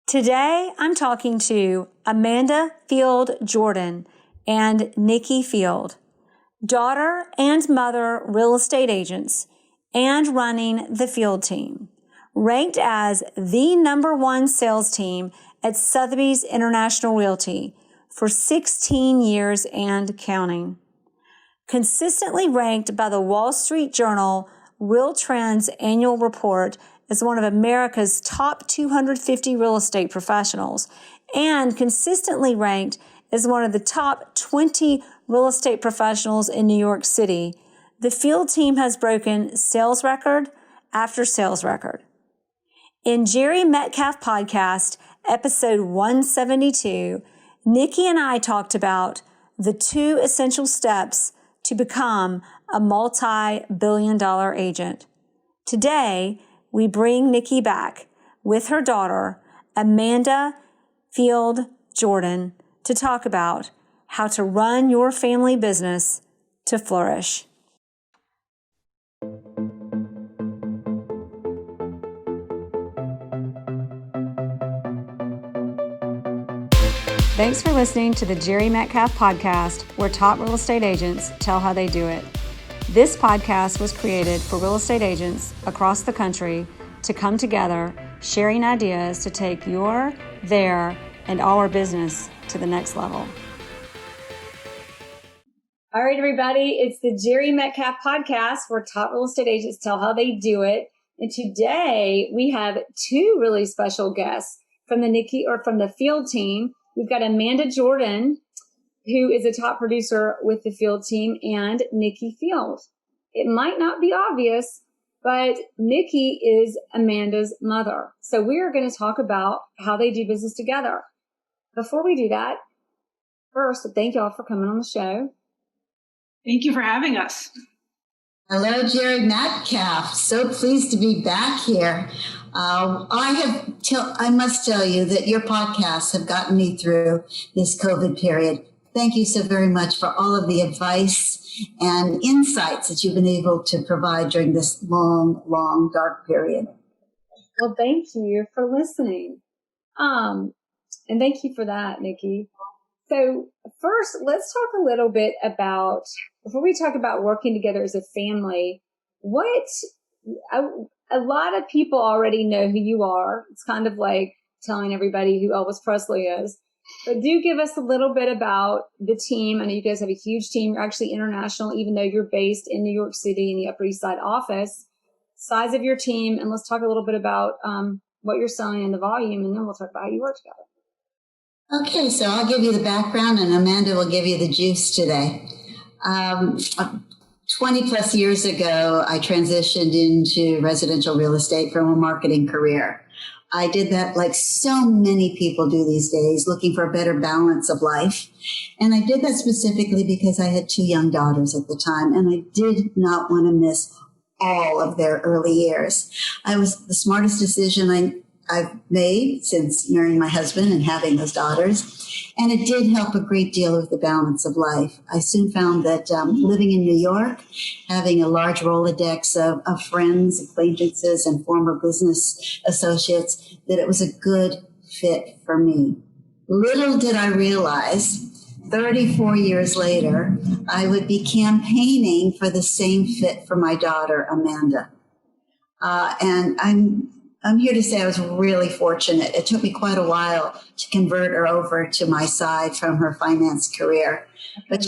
Today, I'm talking to Amanda Field Jordan and Nikki Field, daughter and mother real estate agents, and running the Field team, ranked as the #1 sales team at Sotheby's International Realty for 16 years and counting. Consistently ranked by the Wall Street Journal Real Trends annual report as one of America's top 250 real estate professionals, and consistently ranked as one of the top 20 real estate professionals in New York City, the Field team has broken sales record after sales record. In Jere Metcalf Podcast, episode 172, Nikki and I talked about the 2 essential steps to become a multi-billion-dollar agent. Today, we bring Nikki back with her daughter, Amanda Field Jordan, to talk about how to run your family business to flourish. Thanks for listening to the Jere Metcalf Podcast, where top real estate agents tell how they do it. This podcast was created for real estate agents across the country to come together, sharing ideas to take your, their, and our business to the next level. All right, everybody, it's the Jere Metcalf Podcast, where top real estate agents tell how they do it. And today we have 2 really special guests from the Field team. We've got Amanda Jordan, who is a top producer with the Field team, and Nikki Field. It might not be obvious, but Nikki is Amanda's mother. So we are going to talk about how they do business together. Before we do that, first, thank y'all for coming on the show. Thank you for having us. Hello, Jere Metcalf. So pleased to be back here. I must tell you that your podcasts have gotten me through this COVID period. Thank you so very much for all of the advice and insights that you've been able to provide during this long, long, dark period. Well, thank you for listening. And thank you for that, Nikki. So first, let's talk a little bit about, before we talk about working together as a family, a lot of people already know who you are. It's kind of like telling everybody who Elvis Presley is. But do give us a little bit about the team. I know you guys have a huge team. You're actually international, even though you're based in New York City in the Upper East Side office. Size of your team, and let's talk a little bit about what you're selling and the volume, and then we'll talk about how you work together. Okay, so I'll give you the background, and Amanda will give you the juice today. 20 plus years ago, I transitioned into residential real estate from a marketing career. I did that like so many people do these days, looking for a better balance of life. And I did that specifically because I had 2 young daughters at the time, and I did not want to miss all of their early years. It was the smartest decision I've made since marrying my husband and having those daughters. And it did help a great deal with the balance of life. I soon found that living in New York, having a large Rolodex of friends, acquaintances, and former business associates, that it was a good fit for me. Little did I realize, 34 years later, I would be campaigning for the same fit for my daughter, Amanda. And I'm here to say I was really fortunate. It took me quite a while to convert her over to my side from her finance career. But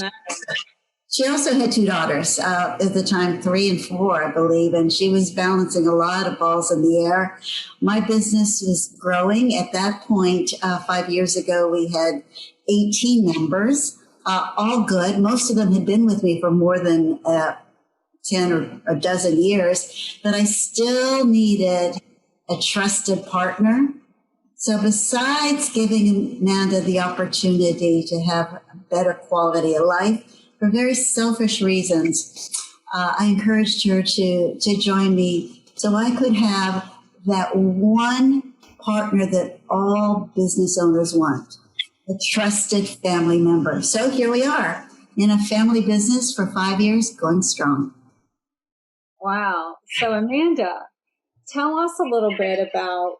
she also had 2 daughters at the time, 3 and 4, I believe, and she was balancing a lot of balls in the air. My business was growing. At that point, 5 years ago, we had 18 members, all good. Most of them had been with me for more than 10 or a dozen years, but I still needed a trusted partner. So besides giving Amanda the opportunity to have a better quality of life, for very selfish reasons, I encouraged her to join me so I could have that one partner that all business owners want, a trusted family member. So here we are in a family business for 5 years, going strong. Wow. So Amanda, tell us a little bit about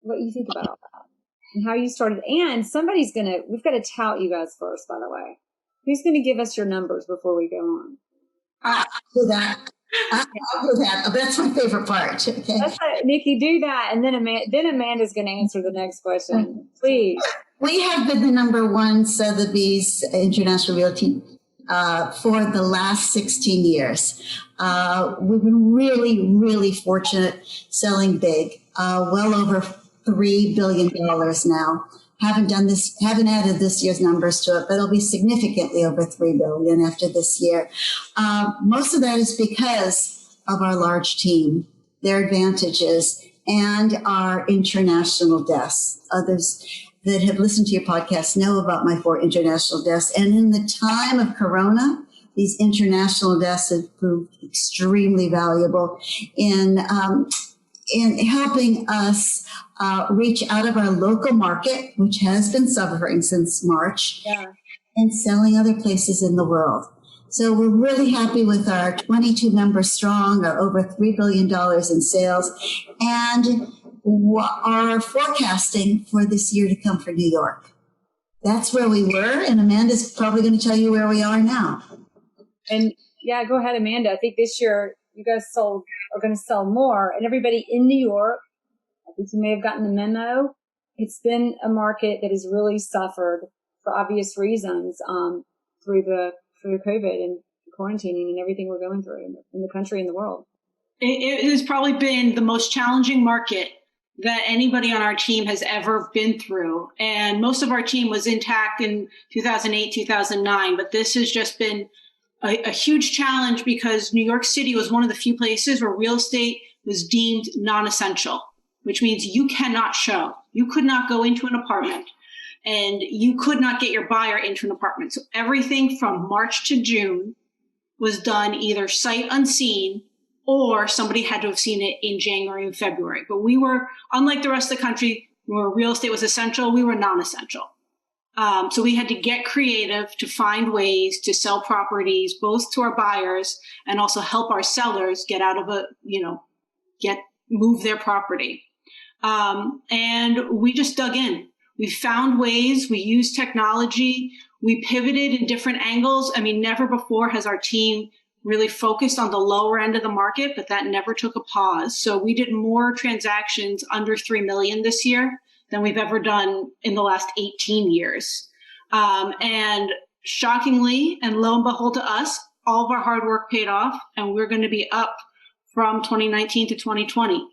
what you think about all that and how you started. And we've got to tout you guys first, by the way. Who's going to give us your numbers before we go on? I'll do that. I'll do that. That's my favorite part. Okay. Nikki, do that. And then Amanda's going to answer the next question. Please. We have been the number one Sotheby's International Realty for the last 16 years. We've been really, really fortunate selling big, well over $3 billion now. Haven't added this year's numbers to it, but it'll be significantly over $3 billion after this year. Most of that is because of our large team, their advantages, and our international desks. Others that have listened to your podcast know about my 4 international desks. And in the time of Corona, these international desks have proved extremely valuable in helping us reach out of our local market, which has been suffering since March, and selling other places in the world. So we're really happy with our 22 members strong, our over $3 billion in sales, and our forecasting for this year to come for New York. That's where we were, and Amanda's probably going to tell you where we are now. And yeah, go ahead, Amanda. I think this year you guys are going to sell more, and everybody in New York, I think you may have gotten the memo. It's been a market that has really suffered for obvious reasons through COVID and quarantining and everything we're going through in the country and the world. It has probably been the most challenging market that anybody on our team has ever been through. And most of our team was intact in 2008, 2009, but this has just been a huge challenge because New York City was one of the few places where real estate was deemed non-essential, which means you cannot show. You could not go into an apartment and you could not get your buyer into an apartment. So everything from March to June was done either sight unseen or somebody had to have seen it in January and February. But we were, unlike the rest of the country, where real estate was essential, we were non-essential. So we had to get creative to find ways to sell properties, both to our buyers and also help our sellers get out of move their property. And we just dug in. We found ways, we used technology, we pivoted in different angles. I mean, never before has our team really focused on the lower end of the market, but that never took a pause. So we did more transactions under 3 million this year than we've ever done in the last 18 years. And shockingly, and lo and behold to us, all of our hard work paid off, and we're going to be up from 2019 to 2020.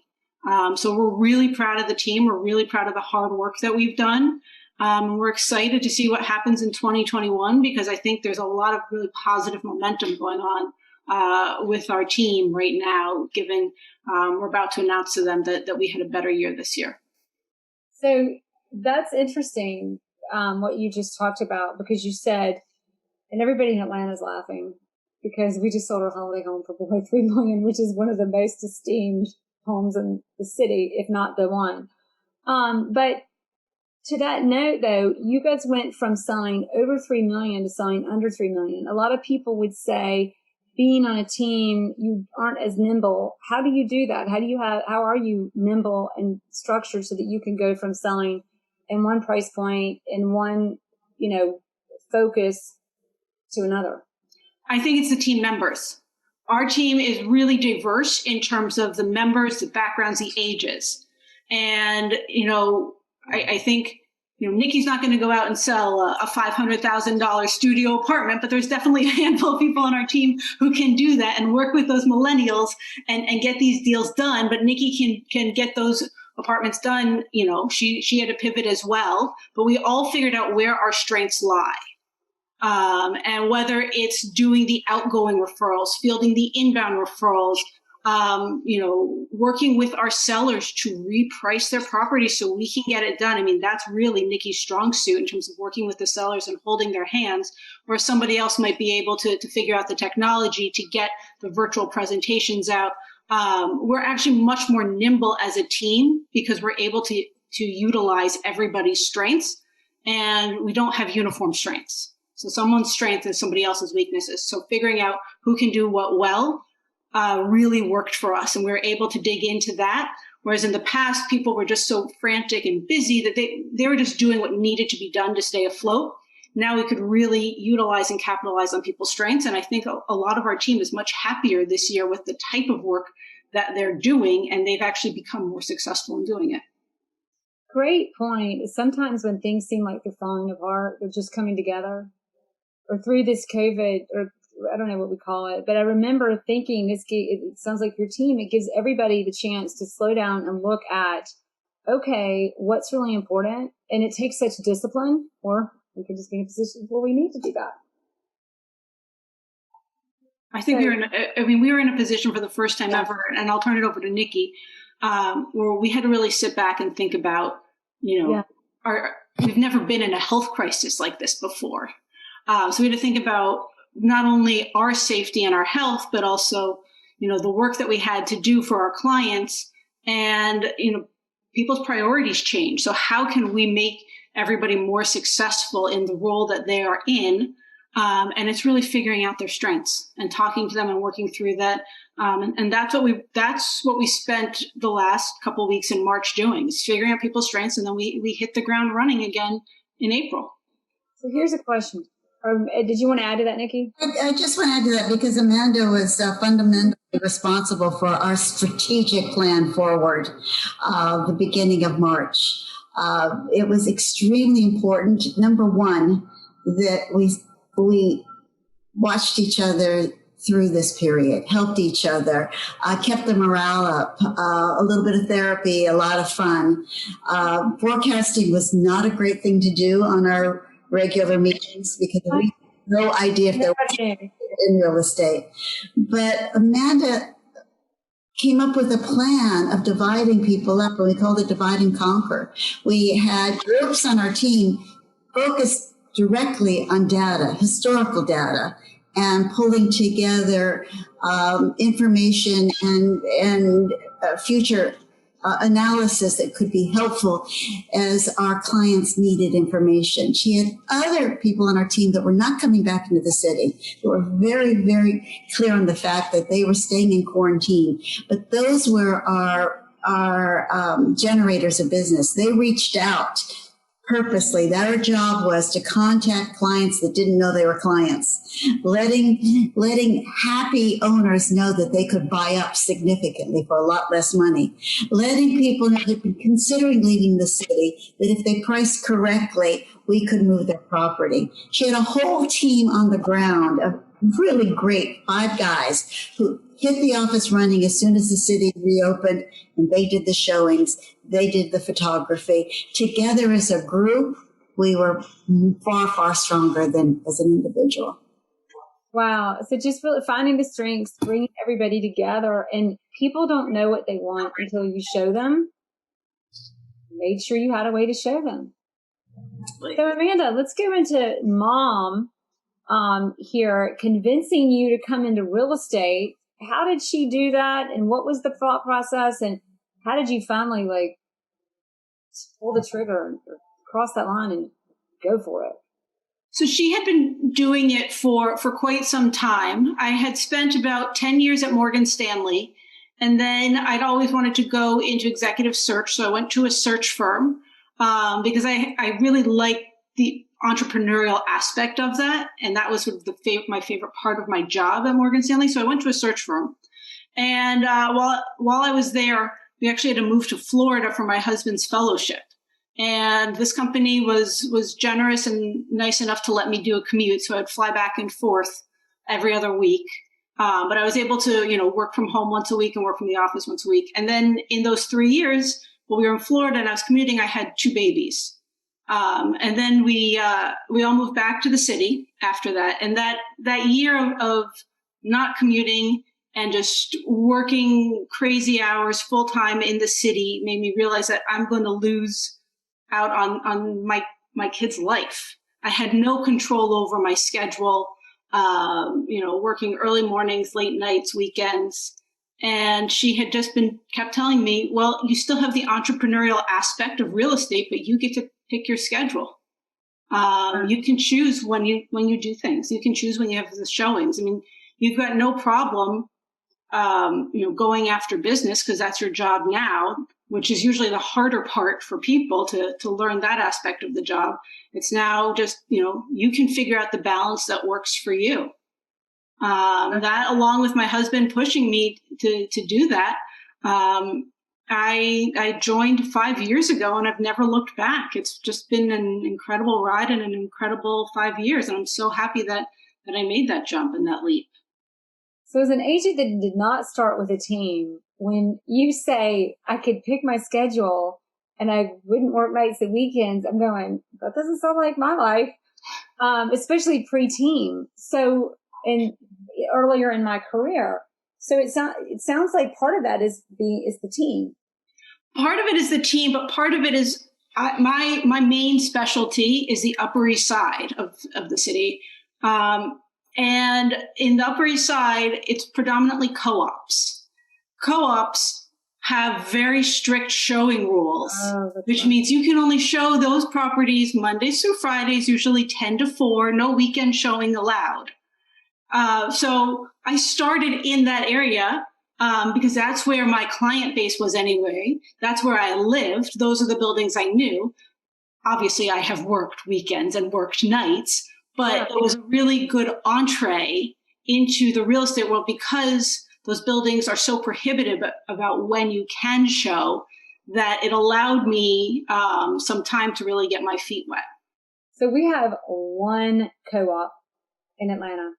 So we're really proud of the team. We're really proud of the hard work that we've done. We're excited to see what happens in 2021 because I think there's a lot of really positive momentum going on with our team right now, given we're about to announce to them that we had a better year this year. So that's interesting, what you just talked about, because you said, and everybody in Atlanta is laughing because we just sold our holiday home for below $3 million, which is one of the most esteemed homes in the city, if not the one. But to that note, though, you guys went from selling over 3 million to selling under 3 million. A lot of people would say, being on a team, you aren't as nimble. How do you do that? How are you nimble and structured so that you can go from selling in one price point and one, focus to another? I think it's the team members. Our team is really diverse in terms of the members, the backgrounds, the ages. And, I think, Nikki's not going to go out and sell a $500,000 studio apartment, but there's definitely a handful of people on our team who can do that and work with those millennials and get these deals done. But Nikki can get those apartments done. She had to pivot as well, but we all figured out where our strengths lie. And whether it's doing the outgoing referrals, fielding the inbound referrals, working with our sellers to reprice their property so we can get it done. I mean, that's really Nikki's strong suit in terms of working with the sellers and holding their hands, where somebody else might be able to figure out the technology to get the virtual presentations out. We're actually much more nimble as a team because we're able to utilize everybody's strengths, and we don't have uniform strengths. So someone's strength is somebody else's weaknesses. So figuring out who can do what well really worked for us. And we were able to dig into that Whereas in the past, people were just so frantic and busy that they were just doing what needed to be done to stay afloat. Now we could really utilize and capitalize on people's strengths. And I think a lot of our team is much happier this year with the type of work that they're doing, and they've actually become more successful in doing it. Great point. Sometimes when things seem like they're falling apart, they're just coming together. Or through this COVID, or I don't know what we call it, but I remember thinking it sounds like your team, it gives everybody the chance to slow down and look at, okay, what's really important? And it takes such discipline, or we could just be in a position where we need to do that. I think we were in a position for the first time ever, and I'll turn it over to Nikki, where we had to really sit back and think about, we've never been in a health crisis like this before. So we had to think about not only our safety and our health, but also, the work that we had to do for our clients, and, people's priorities change. So how can we make everybody more successful in the role that they are in? And it's really figuring out their strengths and talking to them and working through that. And that's what we spent the last couple of weeks in March doing, is figuring out people's strengths. And then we hit the ground running again in April. So here's a question. Did you want to add to that, Nikki? I just want to add to that because Amanda was fundamentally responsible for our strategic plan forward, the beginning of March. It was extremely important, number one, that we watched each other through this period, helped each other, kept the morale up, a little bit of therapy, a lot of fun. Forecasting was not a great thing to do on our regular meetings because we had no idea if there was in real estate. But Amanda came up with a plan of dividing people up, and we called it divide and conquer. We had groups on our team focused directly on data, historical data, and pulling together information and future analysis that could be helpful as our clients needed information. She had other people on our team that were not coming back into the city, who were very, very clear on the fact that they were staying in quarantine. But those were our generators of business. They reached out purposely. Their job was to contact clients that didn't know they were clients, letting happy owners know that they could buy up significantly for a lot less money, letting people know they've been considering leaving the city, that if they priced correctly, we could move their property. She had a whole team on the ground of really great 5 guys who hit the office running as soon as the city reopened, and they did the showings. They did the photography. Together as a group, we were far, far stronger than as an individual. Wow. So just really finding the strengths, bringing everybody together, and people don't know what they want until you show them. Made sure you had a way to show them. So Amanda, let's go into mom here, convincing you to come into real estate. How did she do that? And what was the thought process? And how did you finally pull the trigger and cross that line and go for it? So she had been doing it for quite some time. I had spent about 10 years at Morgan Stanley, and then I'd always wanted to go into executive search. So I went to a search firm because I really liked the entrepreneurial aspect of that. And that was sort of my favorite part of my job at Morgan Stanley. So I went to a search firm. And while I was there, we actually had to move to Florida for my husband's fellowship. And this company was generous and nice enough to let me do a commute. So I'd fly back and forth every other week. But I was able to, work from home once a week and work from the office once a week. And then in those 3 years, while we were in Florida and I was commuting, I had 2 babies. And then we all moved back to the city after that. And that year of not commuting and just working crazy hours full time in the city made me realize that I'm going to lose out on my kid's life. I had no control over my schedule, working early mornings, late nights, weekends. And she had just kept telling me, well, you still have the entrepreneurial aspect of real estate, but you get to pick your schedule. You can choose when you do things. You can choose when you have the showings. I mean, you've got no problem, going after business because that's your job now. which is usually the harder part for people to learn that aspect of the job. It's now just, you can figure out the balance that works for you. That, along with my husband pushing me to do that, I joined 5 years ago and I've never looked back. It's just been an incredible ride and an incredible 5 years. And I'm so happy that I made that jump and that leap. So as an agent that did not start with a team, when you say I could pick my schedule and I wouldn't work nights and weekends, I'm going, that doesn't sound like my life, especially pre-team. So, and earlier in my career. So it sounds like part of that is the team. Part of it is the team, but part of it is my main specialty is the Upper East Side of the city. And in the Upper East Side, it's predominantly co-ops. Co-ops have very strict showing rules, which means you can only show those properties Mondays through Fridays, usually 10 to 4, no weekend showing allowed. So I started in that area because that's where my client base was anyway. That's where I lived. Those are the buildings I knew. Obviously, I have worked weekends and worked nights, but it was a really good entree into the real estate world because those buildings are so prohibitive about when you can show that it allowed me some time to really get my feet wet. So we have one co-op in Atlanta,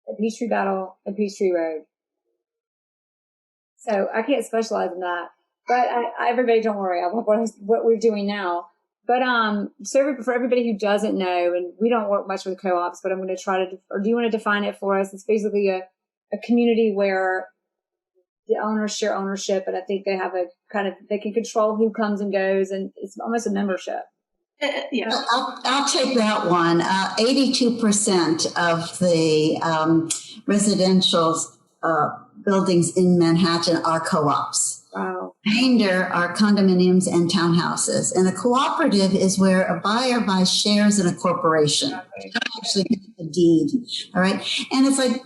at Peachtree Battle and Peachtree Road. So I can't specialize in that, but everybody, don't worry. I love what we're doing now. But so for everybody who doesn't know, and we don't work much with co-ops, but I'm going to try to, or do you want to define it for us? It's basically a community where the owners share ownership, and I think they have they can control who comes and goes, and it's almost a membership. Yeah. I'll take that one. 82% of the residential buildings in Manhattan are co-ops. Wow. Remainder are condominiums and townhouses. And a cooperative is where a buyer buys shares in a corporation. Actually, a deed. All right. And it's like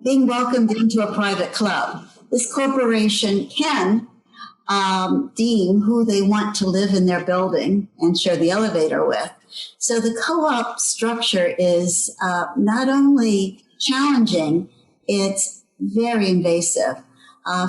being welcomed into a private club. This corporation can deem who they want to live in their building and share the elevator with. So the co-op structure is not only challenging, it's very invasive.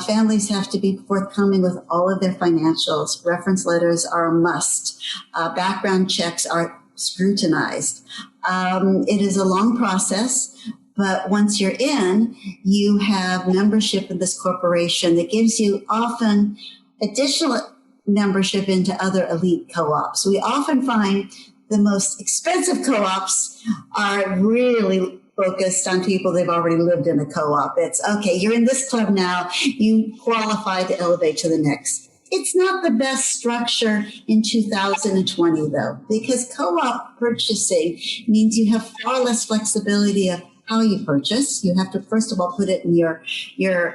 Families have to be forthcoming with all of their financials. Reference letters are a must. Background checks are scrutinized. It is a long process, but once you're in, you have membership in this corporation that gives you often additional membership into other elite co-ops. We often find the most expensive co-ops are really focused on people they've already lived in a co-op. It's, okay, you're in this club now, you qualify to elevate to the next. It's not the best structure in 2020, though, because co-op purchasing means you have far less flexibility of how you purchase. You have to, first of all, put it in your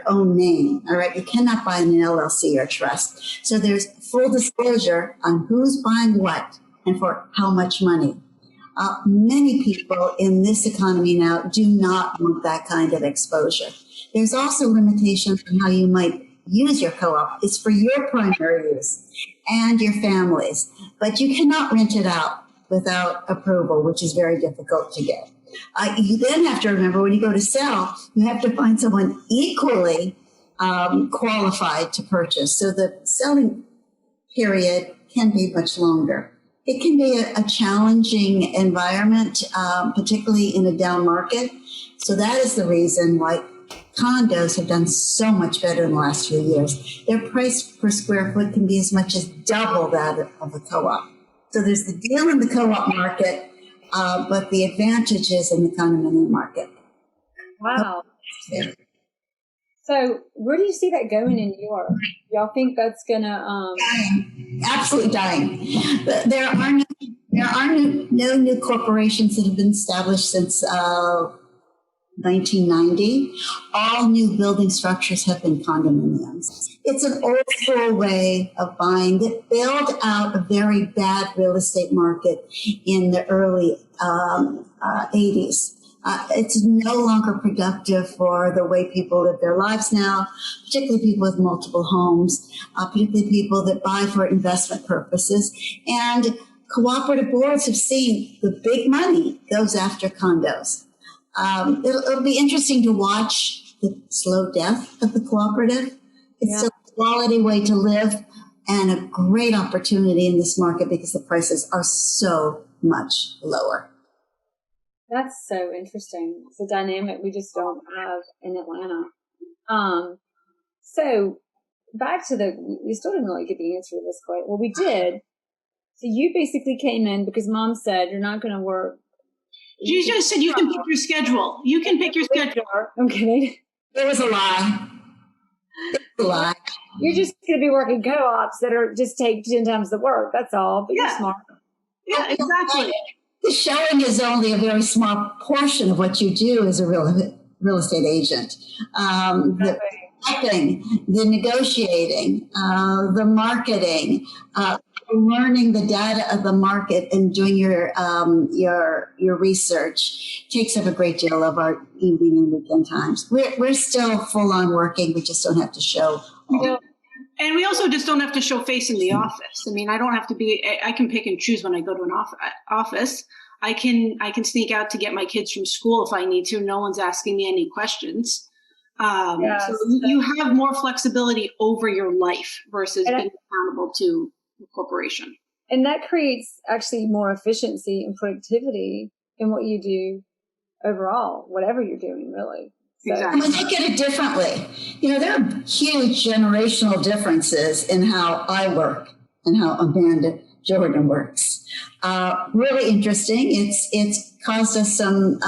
own name, all right? You cannot buy in an LLC or trust. So there's full disclosure on who's buying what and for how much money. Many people in this economy now do not want that kind of exposure. There's also limitations on how you might use your co-op. It's for your primary use and your family's, but you cannot rent it out without approval, which is very difficult to get. You then have to remember when you go to sell, you have to find someone equally qualified to purchase. So the selling period can be much longer. It can be a challenging environment, particularly in a down market. So that is the reason why condos have done so much better in the last few years. Their price per square foot can be as much as double that of a co-op. So there's the deal in the co-op market, but the advantage is in the condominium market. Wow. Yeah. So where do you see that going in New York? Y'all think that's gonna absolutely dying? There are no new corporations that have been established since 1990. All new building structures have been condominiums. It's an old school way of buying that bailed out a very bad real estate market in the early 80s. It's no longer productive for the way people live their lives now, particularly people with multiple homes, particularly people that buy for investment purposes. And cooperative boards have seen the big money goes after condos. It'll be interesting to watch the slow death of the cooperative. It's a quality way to live and a great opportunity in this market because the prices are so much lower. That's so interesting. It's a dynamic we just don't have in Atlanta. So back to we still didn't really get the answer to this quite. Well, we did. So you basically came in because Mom said you're not going to work. She just said you can pick your schedule. You can pick your schedule. I'm kidding. It was a lie. It was a lie. You're just going to be working co-ops that are just take 10 times the work. That's all. But you're smart. Yeah, exactly. The showing is only a very small portion of what you do as a real estate agent. The shopping, the negotiating, the marketing, learning the data of the market and doing your research takes up a great deal of our evening and weekend times. We're still full on working. We just don't have to show. And we also just don't have to show face in the office. I mean, I can pick and choose when I go to an office. I can sneak out to get my kids from school if I need to. No one's asking me any questions. So you have more flexibility over your life versus being accountable to the corporation. And that creates actually more efficiency and productivity in what you do overall, whatever you're doing, really. So. Exactly. And we look at it differently. There are huge generational differences in how I work and how Amanda Jordan works. Really interesting. It's caused us some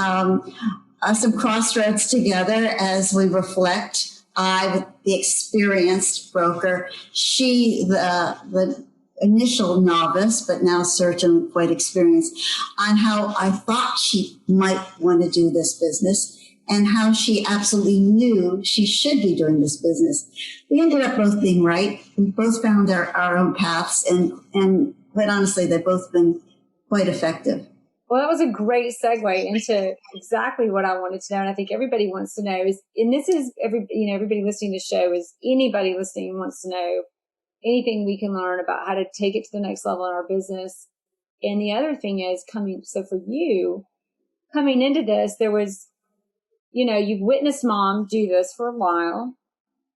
crossroads together as we reflect. I, with the experienced broker, she, the initial novice, but now certain quite experienced, on how I thought she might want to do this business and how she absolutely knew she should be doing this business. We ended up both being right. We both found our own paths, and quite honestly, they've both been quite effective. Well, that was a great segue into exactly what I wanted to know, and I think everybody wants to know is, and this is everybody listening to the show is anybody listening wants to know anything we can learn about how to take it to the next level in our business. And the other thing is so for you, coming into this, there was, you've witnessed Mom do this for a while.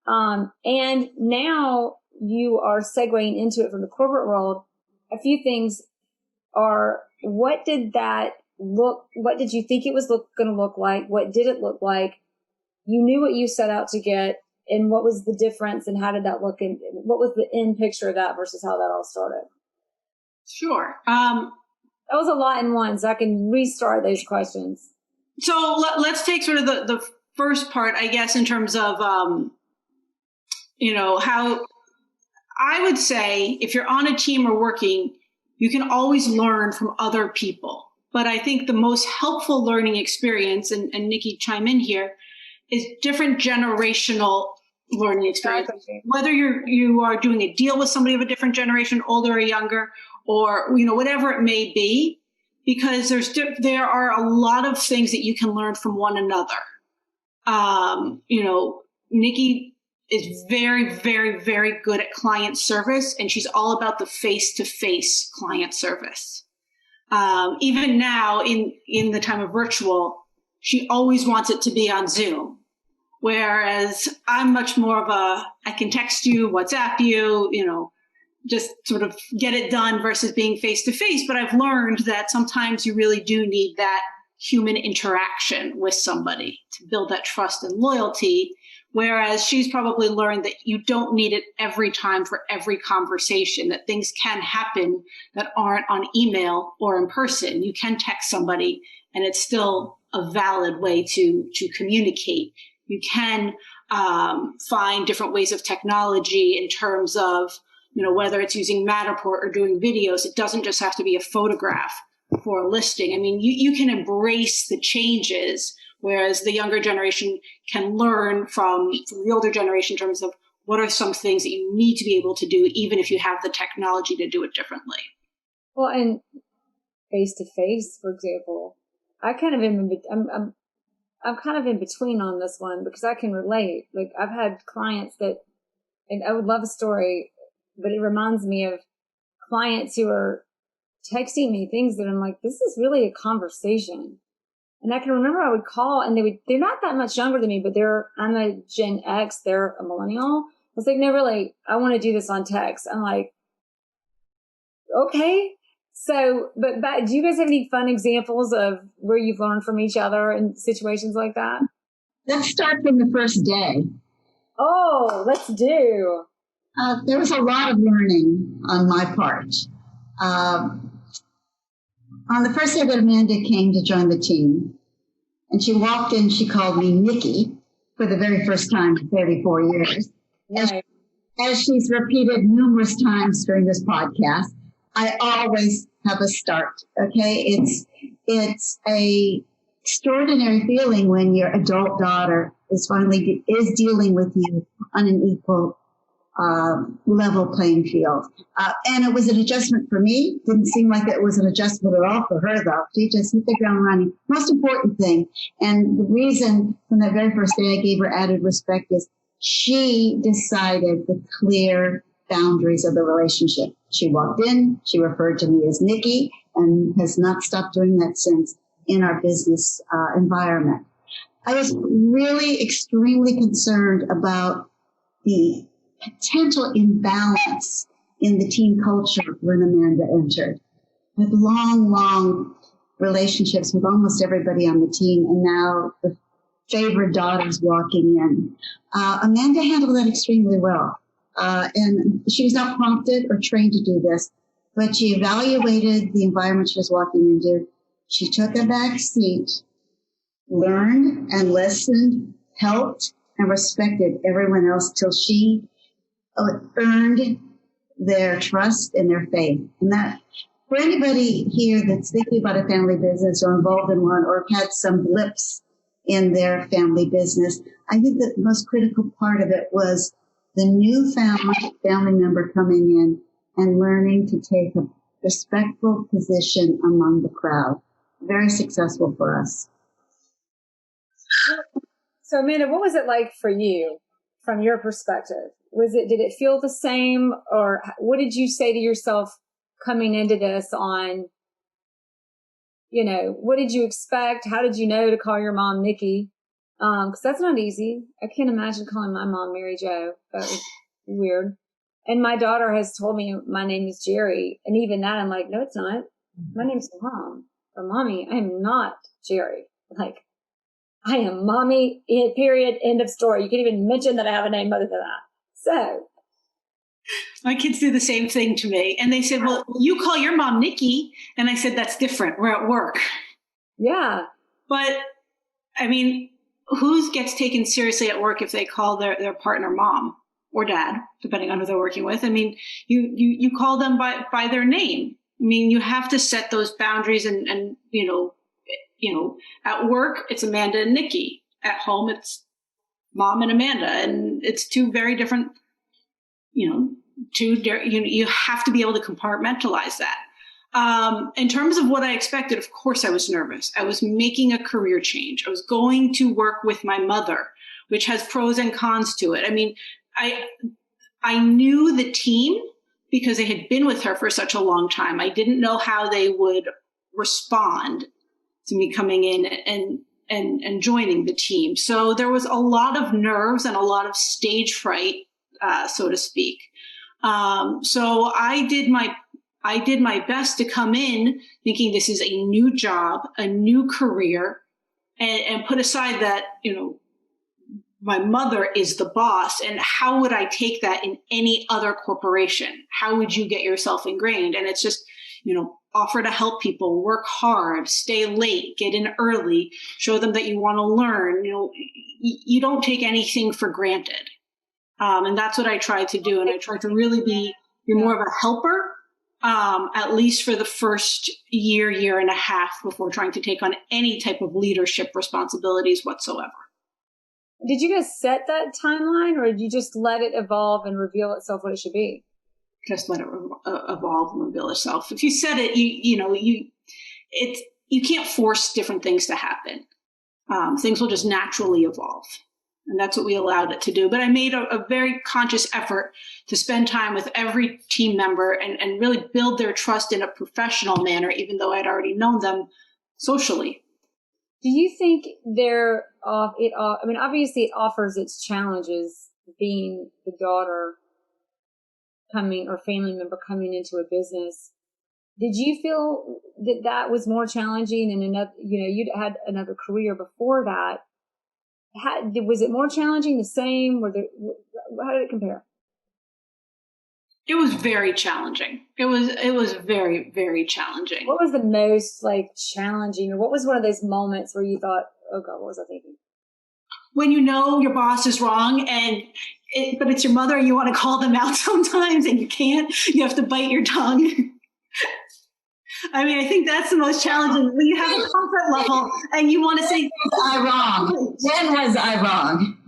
And now you are segueing into it from the corporate world. A few things are, what did you think it was going to look like? What did it look like? You knew what you set out to get, and what was the difference, and how did that look, and what was the end picture of that versus how that all started? Sure. That was a lot in one, so I can restart those questions. So let's take sort of the first part, I guess, in terms of, how I would say if you're on a team or working, you can always learn from other people. But I think the most helpful learning experience, and Nikki, chime in here, is different generational learning experience. Whether you are doing a deal with somebody of a different generation, older or younger, or whatever it may be, because there are a lot of things that you can learn from one another. Nikki is very, very, very good at client service, and she's all about the face-to-face client service. Even now, in the time of virtual, she always wants it to be on Zoom. Whereas I'm much more of I can text you, WhatsApp you, just sort of get it done versus being face to face. But I've learned that sometimes you really do need that human interaction with somebody to build that trust and loyalty. Whereas she's probably learned that you don't need it every time for every conversation, that things can happen that aren't on email or in person. You can text somebody and it's still a valid way to communicate. You can find different ways of technology in terms of, whether it's using Matterport or doing videos. It doesn't just have to be a photograph for a listing. I mean, you can embrace the changes, whereas the younger generation can learn from the older generation in terms of what are some things that you need to be able to do, even if you have the technology to do it differently. Well, and face-to-face, for example, I'm kind of in between on this one because I can relate. Like I've had clients that, and I would love a story, but it reminds me of clients who are texting me things that I'm like, this is really a conversation. And I can remember I would call and they're not that much younger than me, but I'm a Gen X, they're a millennial. I was like, no, really, I want to do this on text. I'm like, okay. So, but do you guys have any fun examples of where you've learned from each other in situations like that? Let's start from the first day. Oh, let's do. There was a lot of learning on my part. On the first day that Amanda came to join the team, and she walked in, she called me Nikki for the very first time in 34 years. Right. As she's repeated numerous times during this podcast, I always have a start, okay? It's a extraordinary feeling when your adult daughter is dealing with you on an equal level playing field. And it was an adjustment for me. Didn't seem like it was an adjustment at all for her, though. She just hit the ground running. Most important thing, and the reason from that very first day I gave her added respect is she decided the clear boundaries of the relationship. She walked in, she referred to me as Nikki, and has not stopped doing that since in our business environment. I was really extremely concerned about the potential imbalance in the team culture when Amanda entered. With long relationships with almost everybody on the team, and now the favorite daughters walking in. Amanda handled that extremely well. And she was not prompted or trained to do this, but she evaluated the environment she was walking into. She took a back seat, learned and listened, helped and respected everyone else till she earned their trust and their faith. And that, for anybody here that's thinking about a family business or involved in one or had some blips in their family business, I think that the most critical part of it was the new family member coming in and learning to take a respectful position among the crowd. Very successful for us. So Amanda, what was it like for you from your perspective? Did it feel the same, or what did you say to yourself coming into this on, what did you expect? How did you know to call your mom Nikki? Cause that's not easy. I can't imagine calling my mom Mary Jo. That was weird. And my daughter has told me my name is Jere. And even that, I'm like, no, it's not. My name's Mom or Mommy. I am not Jere. Like, I am Mommy, period, end of story. You can't even mention that I have a name other than that. So. My kids do the same thing to me. And they said, well, you call your mom Nikki. And I said, that's different. We're at work. Yeah. But I mean, who gets taken seriously at work if they call their partner mom or dad, depending on who they're working with? I mean, you call them by their name. I mean, you have to set those boundaries and at work, it's Amanda and Nikki. At home, it's Mom and Amanda. And it's two very different, you have to be able to compartmentalize that. In terms of what I expected, of course, I was nervous. I was making a career change. I was going to work with my mother, which has pros and cons to it. I mean, I knew the team because I had been with her for such a long time. I didn't know how they would respond to me coming in and joining the team. So there was a lot of nerves and a lot of stage fright, so to speak. So I did my best to come in thinking this is a new job, a new career, and put aside that, my mother is the boss, and how would I take that in any other corporation? How would you get yourself ingrained? And it's just, offer to help people, work hard, stay late, get in early, show them that you want to learn. You don't take anything for granted. And that's what I tried to do. And I tried to really be more of a helper, at least for the first year and a half before trying to take on any type of leadership responsibilities whatsoever. Did you guys set that timeline, or did you just let it evolve and reveal itself what it should be? Just let it evolve and reveal itself. If you set it, you can't force different things to happen. Things will just naturally evolve. And that's what we allowed it to do. But I made a very conscious effort to spend time with every team member and really build their trust in a professional manner, even though I'd already known them socially. Do you think obviously it offers its challenges, being the daughter coming or family member coming into a business. Did you feel that was more challenging and another, you'd had another career before that? Was it more challenging, the same? How did it compare? It was very challenging. It was very, very challenging. What was the most challenging, or what was one of those moments where you thought, oh God, what was I thinking? When you know your boss is wrong but it's your mother and you want to call them out sometimes and you can't, you have to bite your tongue. I mean, I think that's the most challenging when you have a comfort level and you want to say, was I wrong? When was I wrong?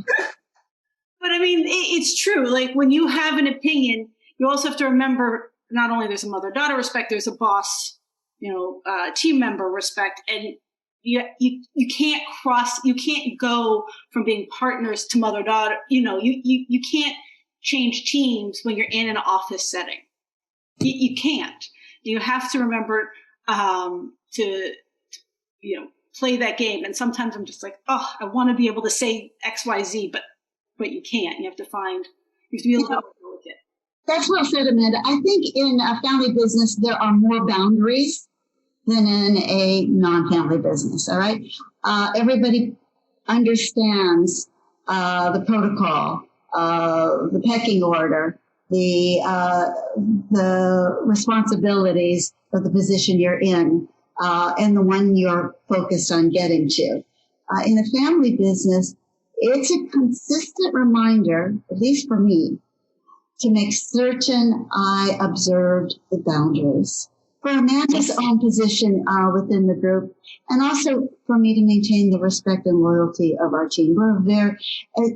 But I mean, it's true. Like when you have an opinion, you also have to remember not only there's a mother-daughter respect, there's a boss, team member respect. And you can't you can't go from being partners to mother-daughter. You can't change teams when you're in an office setting. You can't. You have to remember to play that game. And sometimes I'm just like, oh, I want to be able to say X, Y, Z, but you can't. You have to be able to go with it. That's well said, Amanda. I think in a family business, there are more boundaries than in a non-family business, all right? Everybody understands the protocol, the pecking order, the responsibilities of the position you're in, and the one you're focused on getting to. In a family business, it's a consistent reminder, at least for me, to make certain I observed the boundaries. For Amanda's own position within the group, and also for me to maintain the respect and loyalty of our team. We're very,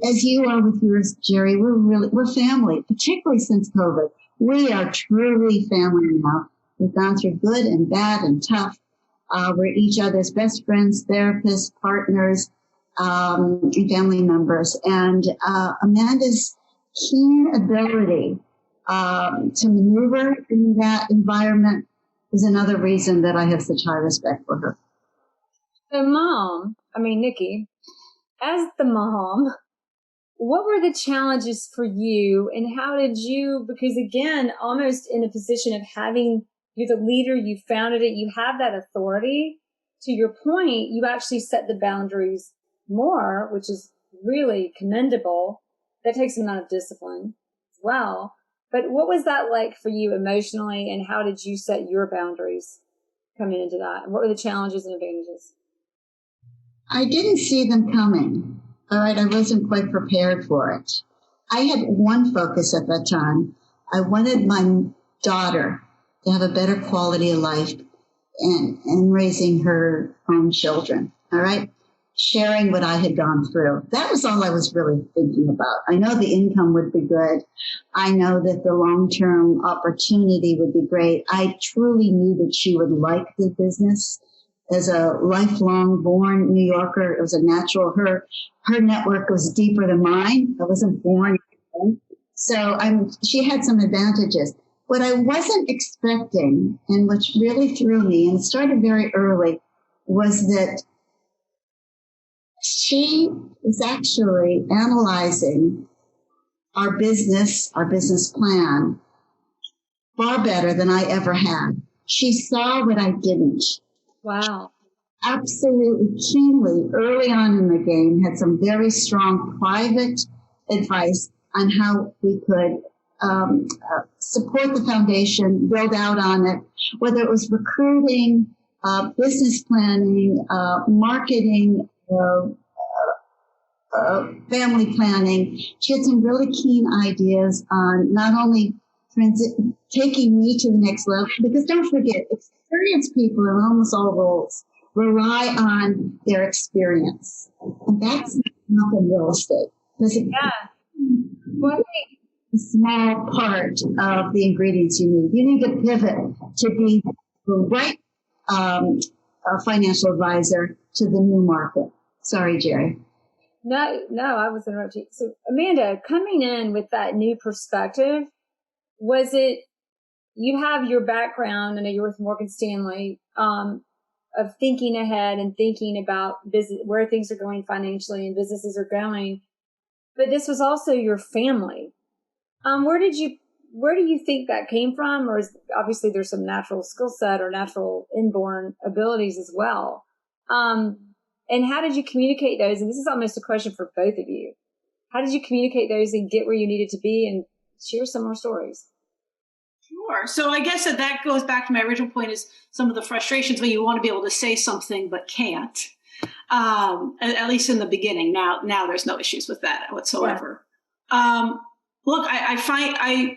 as you are with yours, Jere, we're family, particularly since COVID. We are truly family now. We've gone through good and bad and tough. We're each other's best friends, therapists, partners, and family members. And Amanda's keen ability to maneuver in that environment is another reason that I have such high respect for her. Nikki, as the mom, what were the challenges for you, and how did you, because again, almost in a position of you're the leader, you founded it, you have that authority. To your point, you actually set the boundaries more, which is really commendable. That takes an amount of discipline as well. But what was that like for you emotionally, and how did you set your boundaries coming into that? And what were the challenges and advantages? I didn't see them coming. All right, I wasn't quite prepared for it. I had one focus at that time. I wanted my daughter to have a better quality of life and raising her own children. All right. Sharing what I had gone through. That was all I was really thinking about. I know the income would be good. I know that the long-term opportunity would be great. I truly knew that she would like the business. As a lifelong born New Yorker, it was a natural. Her network was deeper than mine. I wasn't born. So she had some advantages. What I wasn't expecting, and which really threw me, and it started very early, was that she is actually analyzing our business plan far better than I ever had. She saw what I didn't. Wow. Absolutely keenly, early on in the game, had some very strong private advice on how we could support the foundation, build out on it, whether it was recruiting, business planning, marketing, family planning. She had some really keen ideas on not only taking me to the next level, because don't forget, experienced people in almost all roles rely on their experience. And that's not in real estate. A small part of the ingredients you need. You need to pivot to be the right financial advisor to the new market. Sorry, Jere. No, I was interrupting. So, Amanda, coming in with that new perspective, was it, you have your background, I know you're with Morgan Stanley, of thinking ahead and thinking about business, where things are going financially and businesses are going. But this was also your family. Where do you think that came from? Or obviously there's some natural skill set or natural inborn abilities as well. And how did you communicate those? And this is almost a question for both of you. How did you communicate those and get where you needed to be and share some more stories? Sure. So I guess that goes back to my original point, is some of the frustrations when you want to be able to say something but can't, at least in the beginning. Now there's no issues with that whatsoever. Yeah. Look, I find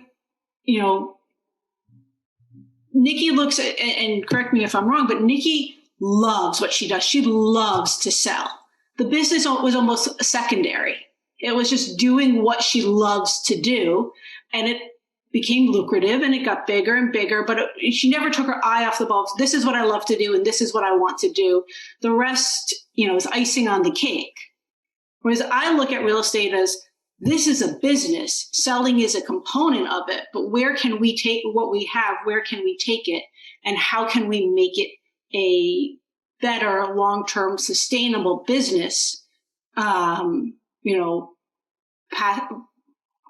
Nikki looks at, and correct me if I'm wrong, but Nikki loves what she does. She loves to sell. The business was almost secondary. It was just doing what she loves to do. And it became lucrative and it got bigger and bigger, but she never took her eye off the ball. This is what I love to do and this is what I want to do. The rest, is icing on the cake. Whereas I look at real estate as, this is a business. Selling is a component of it, but where can we take what we have? Where can we take it? And how can we make it a better long-term sustainable business?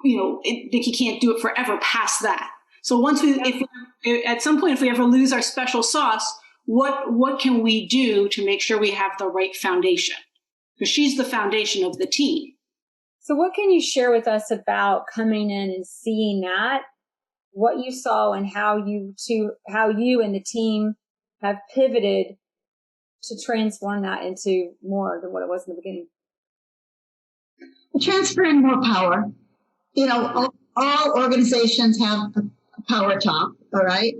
Nikki can't do it forever past that. So at some point, if we ever lose our special sauce, what can we do to make sure we have the right foundation? Because she's the foundation of the team. So what can you share with us about coming in and seeing that, what you saw and how you and the team have pivoted to transform that into more than what it was in the beginning? Transferring more power. All organizations have a power top, all right?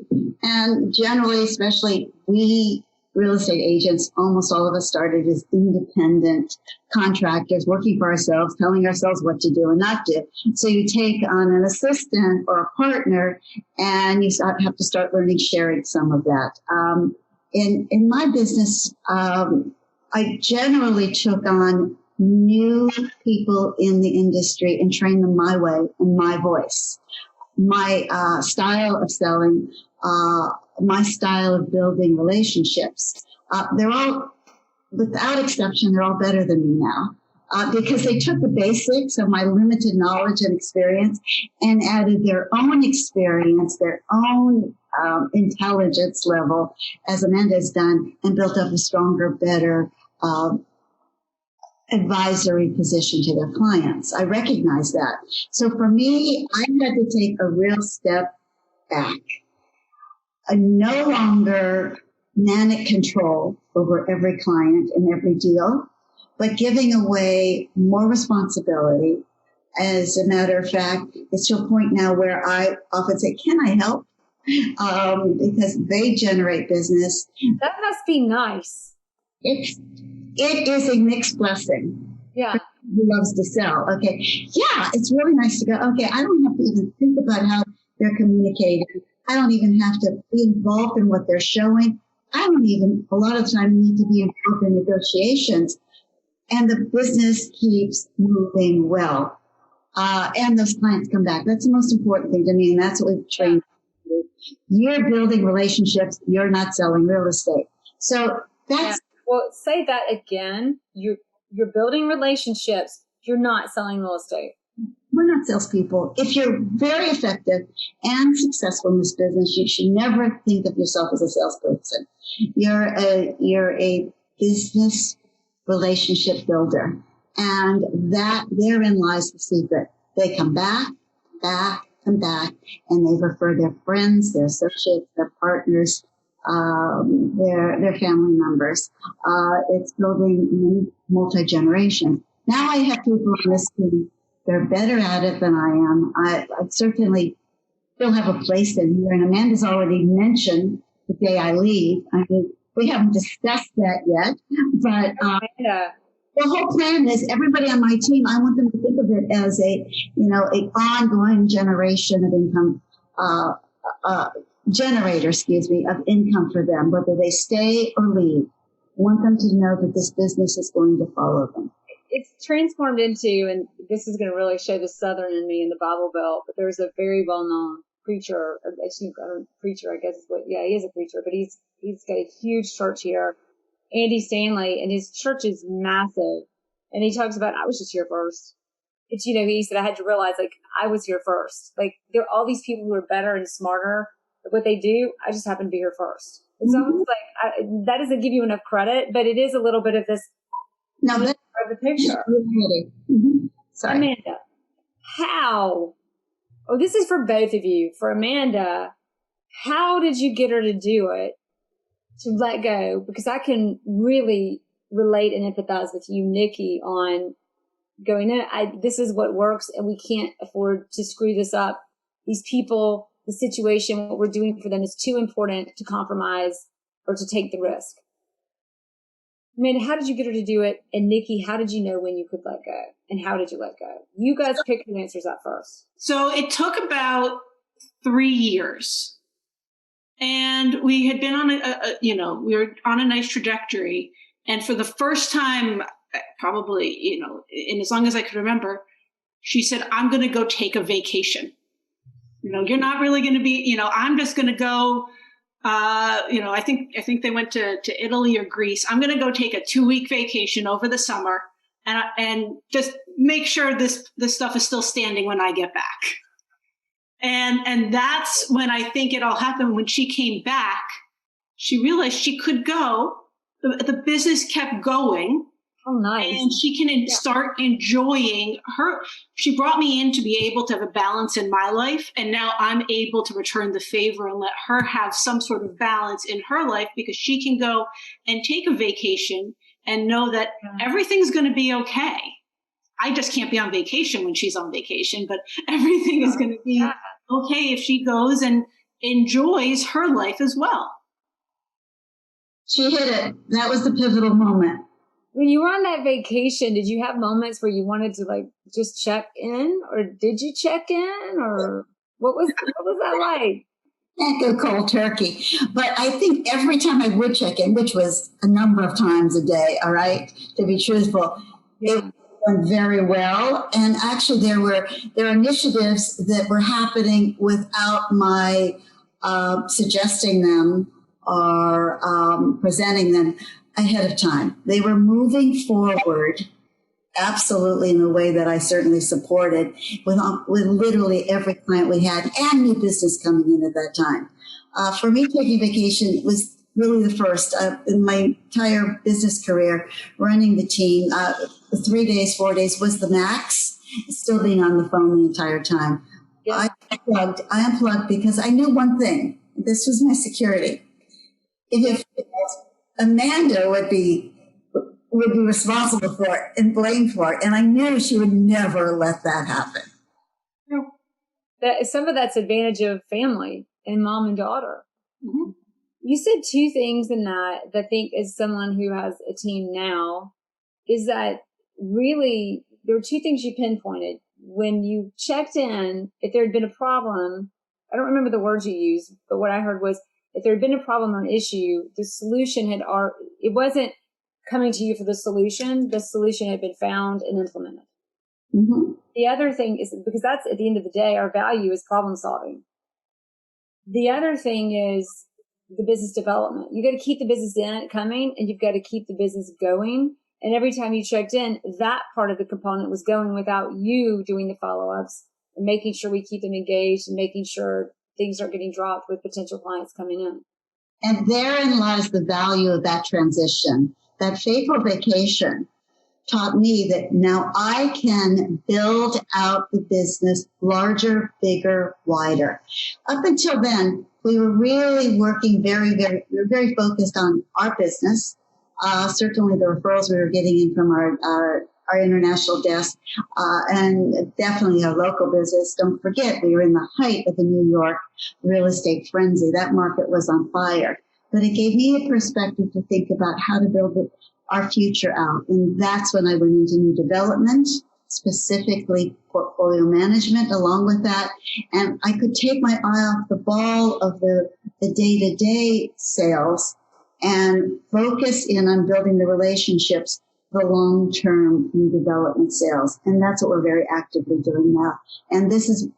And generally, especially we real estate agents, almost all of us started as independent contractors working for ourselves, telling ourselves what to do and not do. So you take on an assistant or a partner and you have to start learning, sharing some of that. In my business, I generally took on new people in the industry and trained them my way and my voice, my style of selling, my style of building relationships. They're all, without exception, they're all better than me now because they took the basics of my limited knowledge and experience and added their own experience, their own intelligence level, as Amanda has done, and built up a stronger, better advisory position to their clients. I recognize that. So for me, I had to take a real step back. No longer manic control over every client and every deal, but giving away more responsibility. As a matter of fact, it's to a point now where I often say, can I help? Because they generate business. That must be nice. It is a mixed blessing. Yeah. Who loves to sell. Okay. Yeah, it's really nice to go, okay, I don't have to even think about how they're communicating. I don't even have to be involved in what they're showing. I don't even, a lot of the time, need to be involved in negotiations. And the business keeps moving well. And those clients come back. That's the most important thing to me. And that's what we've trained. You're building relationships. You're not selling real estate. So that's. Yeah. Well, say that again. You're building relationships. You're not selling real estate. We're not salespeople. If you're very effective and successful in this business, you should never think of yourself as a salesperson. You're a business relationship builder. And that therein lies the secret. They come back, and they refer their friends, their associates, their partners, their family members. It's building multi-generation. Now I have people on this team. They're better at it than I am. I certainly still have a place in here. And Amanda's already mentioned the day I leave. I mean, we haven't discussed that yet, but the whole plan is everybody on my team, I want them to think of it as an ongoing generation of income, generator, of income for them, whether they stay or leave. I want them to know that this business is going to follow them. It's transformed into, and this is going to really show the Southern in me in the Bible Belt, but there's a very well-known preacher, I guess is what, he is a preacher, but he's got a huge church here, Andy Stanley, and his church is massive. And he talks about, I was just here first. It's, he said, I had to realize, like, I was here first. Like, there are all these people who are better and smarter at what they do. I just happen to be here first. It's almost like, that doesn't give you enough credit, but it is a little bit of this. Now, that's the picture. Sorry. Amanda, how? Oh, this is for both of you. For Amanda, how did you get her to do it, to let go? Because I can really relate and empathize with you, Nikki, on going in. This is what works, and we can't afford to screw this up. These people, the situation, what we're doing for them is too important to compromise or to take the risk. Amanda, how did you get her to do it? And Nikki, how did you know when you could let go? And how did you let go? You guys pick who answers that first. So it took about 3 years. And we had been on we were on a nice trajectory. And for the first time, probably, and as long as I could remember, she said, I'm going to go take a vacation. You're not really going to be, I'm just going to go, I think they went to Italy or Greece. I'm going to go take a 2-week vacation over the summer and just make sure this stuff is still standing when I get back. And that's when I think it all happened. When she came back, she realized she could go. The business kept going. Oh, nice. And she can start enjoying her. She brought me in to be able to have a balance in my life. And now I'm able to return the favor and let her have some sort of balance in her life, because she can go and take a vacation and know that everything's going to be okay. I just can't be on vacation when she's on vacation, but everything is going to be okay if she goes and enjoys her life as well. She hit it. That was the pivotal moment. When you were on that vacation, did you have moments where you wanted to just check in, or did you check in, or what was that like? Can't go cold turkey. But I think every time I would check in, which was a number of times a day, all right, to be truthful, it went very well. And actually there were initiatives that were happening without my suggesting them or presenting them ahead of time. They were moving forward absolutely in a way that I certainly supported with literally every client we had and new business coming in at that time. For me, taking vacation was really the first in my entire business career. Running the team, 3 days, 4 days was the max, still being on the phone the entire time. Yeah. I unplugged because I knew one thing. This was my security. If Amanda would be responsible for it and blamed for it. And I knew she would never let that happen. Some of that's advantage of family and mom and daughter. Mm-hmm. You said two things in that I think, as someone who has a team now, is that really there were two things you pinpointed. When you checked in, if there had been a problem, I don't remember the words you used, but what I heard was, if there had been a problem or an issue, the solution it wasn't coming to you for the solution had been found and implemented. Mm-hmm. The other thing is, because that's at the end of the day, our value is problem solving. The other thing is the business development. You got to keep the business coming, and you've got to keep the business going. And every time you checked in, that part of the component was going without you doing the follow-ups and making sure we keep them engaged and making sure things aren't getting dropped with potential clients coming in. And therein lies the value of that transition. That fateful vacation taught me that now I can build out the business larger, bigger, wider. Up until then, we were really working we were very focused on our business. Certainly the referrals we were getting in from our international desk, and definitely our local business. Don't forget, we were in the height of the New York real estate frenzy. That market was on fire. But it gave me a perspective to think about how to build our future out. And that's when I went into new development, specifically portfolio management along with that. And I could take my eye off the ball of the the day-to-day sales and focus in on building the relationships for long-term new development sales. And that's what we're very actively doing now. And this is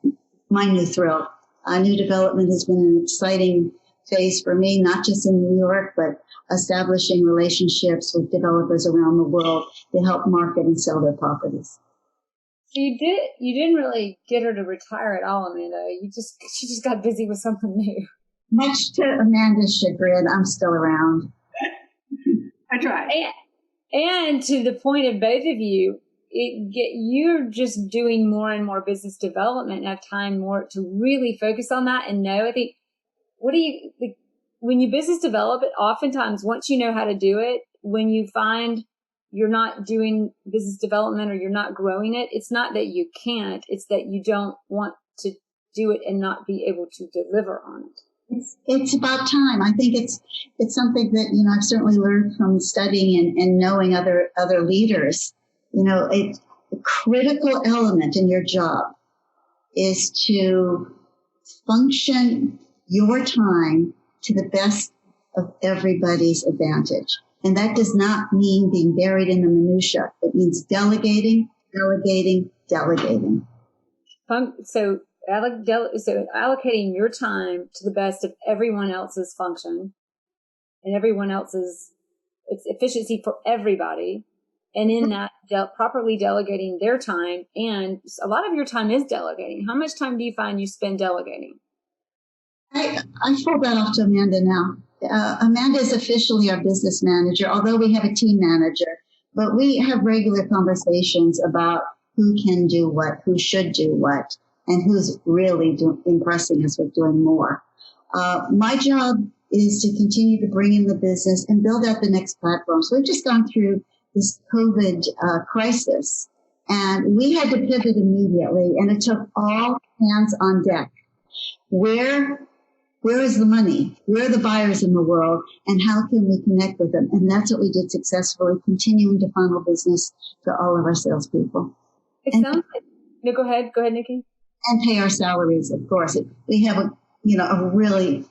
my new thrill. New development has been an exciting phase for me, not just in New York, but establishing relationships with developers around the world to help market and sell their properties. So you didn't really get her to retire at all, Amanda. She just got busy with something new. Much to Amanda's chagrin, I'm still around. I tried. And to the point of both of you, you're just doing more and more business development and have time more to really focus on that and know. I think, when you business develop it, oftentimes once you know how to do it, when you find you're not doing business development or you're not growing it, it's not that you can't, it's that you don't want to do it and not be able to deliver on it. It's about time. I think it's something that, I've certainly learned from studying and knowing other leaders. A critical element in your job is to function your time to the best of everybody's advantage. And that does not mean being buried in the minutia. It means delegating. So allocating your time to the best of everyone else's function and everyone else's efficiency for everybody. And in that, properly delegating their time. And a lot of your time is delegating. How much time do you find you spend delegating? I fold that off to Amanda now. Amanda is officially our business manager, although we have a team manager. But we have regular conversations about who can do what, who should do what, and who's really impressing us with doing more. My job is to continue to bring in the business and build out the next platform. So we've just gone through this COVID crisis, and we had to pivot immediately, and it took all hands on deck. Where is the money? Where are the buyers in the world, and how can we connect with them? And that's what we did successfully, continuing to funnel business to all of our salespeople. No, go ahead, Nikki. And pay our salaries, of course. We have a really,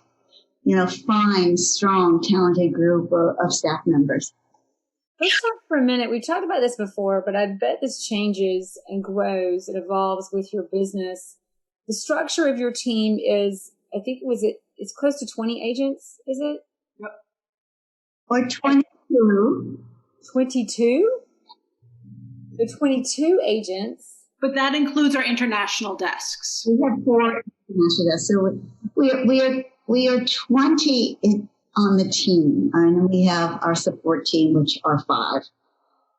fine, strong, talented group of staff members. Let's talk for a minute. We talked about this before, but I bet this changes and grows and evolves with your business. The structure of your team is, I think it's close to 20 agents, is it? Yep. Or 22. 22? The 22 agents. But that includes our international desks. We have 4 international desks. So we are 20 on the team, and we have our support team, which are 5.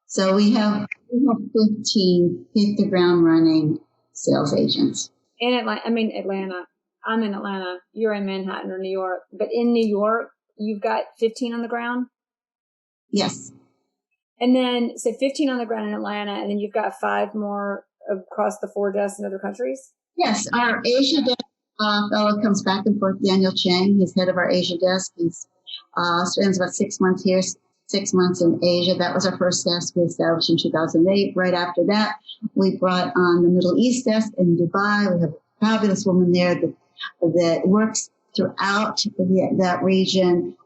So we have 15 hit the ground running sales agents. In Atlanta. I'm in Atlanta. You're in Manhattan or New York. But in New York, you've got 15 on the ground? Yes. And then, so 15 on the ground in Atlanta, and then you've got 5 more across the 4 desks in other countries? Yes. Our Asia desk fellow comes back and forth, Daniel Chang. He's head of our Asia desk. He spends about 6 months here, 6 months in Asia. That was our first desk we established in 2008. Right after that, we brought on the Middle East desk in Dubai. We have a fabulous woman there that works throughout that region,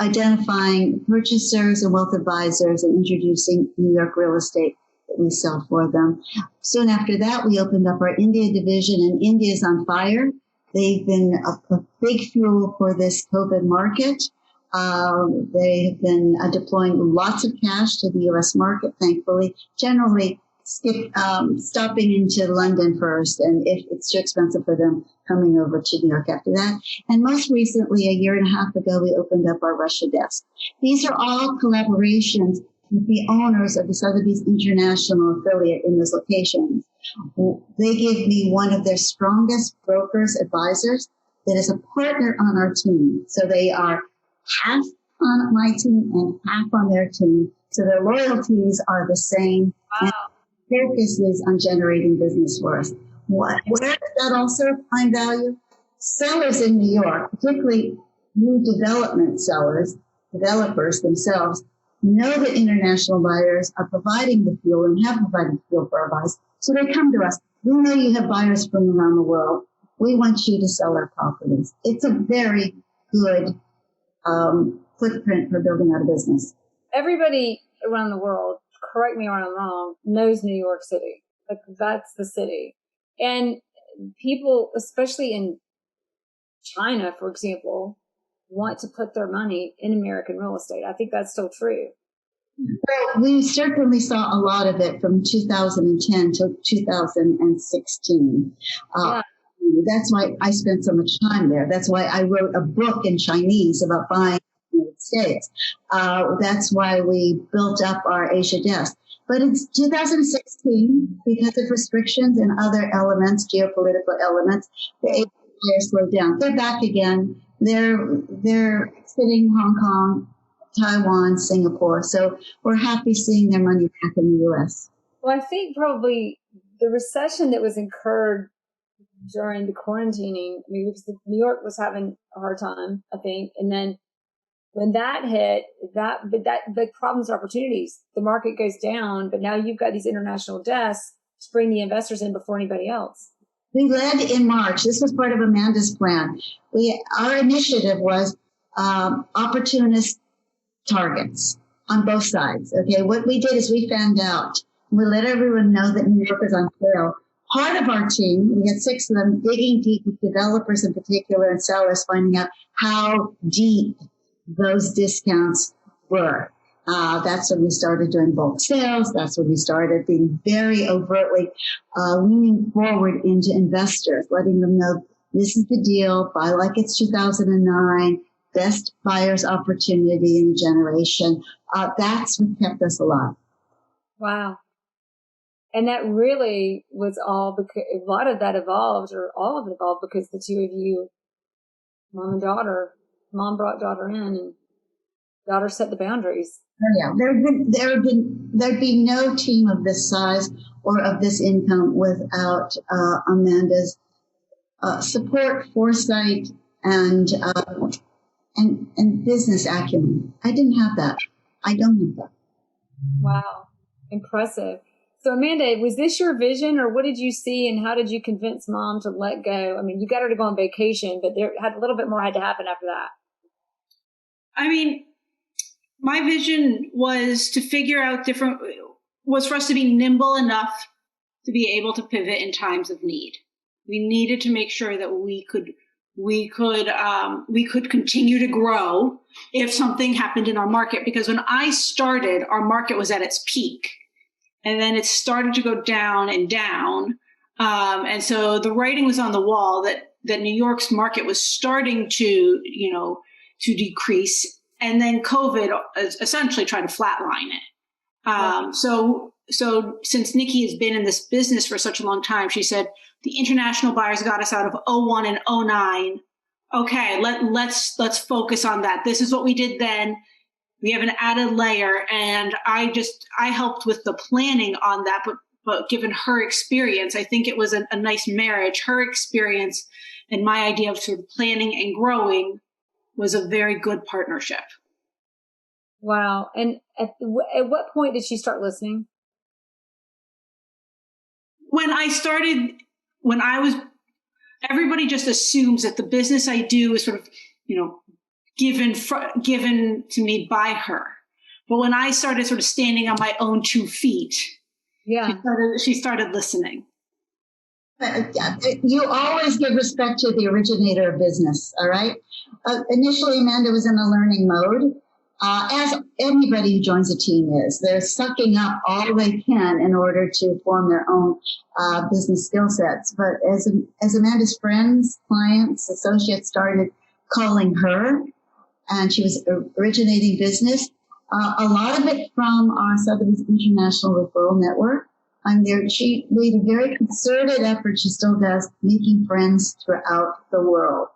identifying purchasers and wealth advisors and introducing New York real estate that we sell for them. Soon after that, we opened up our India division, and India is on fire. They've been a big fuel for this COVID market. They have been deploying lots of cash to the U.S. market, thankfully, generally stopping into London first, and if it's too expensive for them, coming over to New York after that. And most recently, a year and a half ago, we opened up our Russia desk. These are all collaborations with the owners of the Sotheby's International affiliate in those locations. They give me one of their strongest brokers, advisors, that is a partner on our team. So they are half on my team and half on their team. So their loyalties are the same. Wow. And focus is on generating business for us. Where does that also find value? Sellers in New York, particularly new development sellers, developers themselves, know that international buyers are providing the fuel and have provided the fuel for our buyers. So they come to us. We know you have buyers from around the world. we want you to sell our properties. It's a very good footprint for building out a business. Everybody around the world, correct me if I'm wrong, knows New York City. Like, that's the city. And people, especially in China, for example, want to put their money in American real estate. I think that's still true. Well, we certainly saw a lot of it from 2010 to 2016. Yeah. That's why I spent so much time there. That's why I wrote a book in Chinese about buying in the United States. That's why we built up our Asia desk. But in 2016, because of restrictions and other elements, geopolitical elements, the Asia players slowed down. They're back again. They're sitting Hong Kong, Taiwan, Singapore. So we're happy seeing their money back in the U.S. Well, I think probably the recession that was incurred during the quarantining, I mean, because New York was having a hard time, I think. And then when that hit, the problems and opportunities, the market goes down, but now you've got these international desks to bring the investors in before anybody else. We led in March. This was part of Amanda's plan. Our initiative was opportunist targets on both sides. Okay, what we did is we found out, we let everyone know that New York is on sale. Part of our team, we had 6 of them, digging deep with developers in particular and sellers, finding out how deep those discounts were. That's when we started doing bulk sales. That's when we started being very overtly leaning forward into investors, letting them know this is the deal, buy like it's 2009, best buyer's opportunity in a generation. That's what kept us alive. Wow. And that really was all because a lot of that evolved, or all of it evolved, because the two of you, mom and daughter, mom brought daughter in and daughter set the boundaries. Oh, yeah. There'd be no team of this size or of this income without Amanda's support, foresight, and business acumen. I didn't have that. I don't have that. Wow. Impressive. So Amanda, was this your vision, or what did you see, and how did you convince mom to let go? I mean, you got her to go on vacation, but there had a little bit more had to happen after that. I mean, my vision was to figure out was for us to be nimble enough to be able to pivot in times of need. We needed to make sure that we could continue to grow if something happened in our market. Because when I started, our market was at its peak, and then it started to go down and down. And so the writing was on the wall that New York's market was starting to decrease. And then COVID essentially tried to flatline it. So since Nikki has been in this business for such a long time, she said, the international buyers got us out of 01 and 09. Okay, let's focus on that. This is what we did then. We have an added layer, and I helped with the planning on that, but given her experience, I think it was a nice marriage. Her experience and my idea of sort of planning and growing was a very good partnership. Wow. And at what point did she start listening? Everybody just assumes that the business I do is sort of, given to me by her. But when I started sort of standing on my own 2 feet, she started listening. You always give respect to the originator of business, all right? Initially, Amanda was in a learning mode, as anybody who joins a team is. They're sucking up all they can in order to form their own business skill sets. But as Amanda's friends, clients, associates started calling her, and she was originating business, a lot of it from our Sotheby's International Referral Network. She made a very concerted effort, she still does, making friends throughout the world.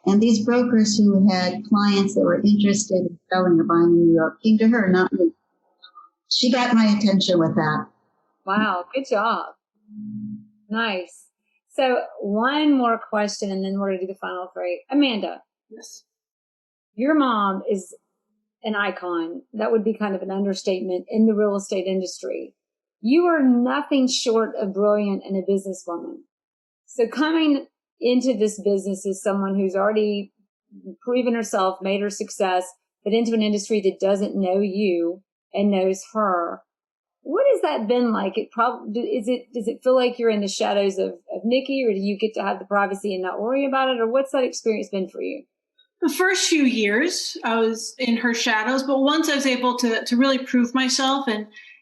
And these brokers who had clients that were interested in selling or buying in New York came to her, not me. She got my attention with that. Wow, good job. Nice. So one more question, and then we're going to do the final 3. Amanda. Yes. Your mom is an icon. That would be kind of an understatement in the real estate industry. You are nothing short of brilliant and a businesswoman. So coming into this business as someone who's already proven herself, made her success, but into an industry that doesn't know you and knows her. What has that been like? Does it feel like you're in the shadows of Nikki, or do you get to have the privacy and not worry about it? Or what's that experience been for you? The first few years I was in her shadows, but once I was able to really prove myself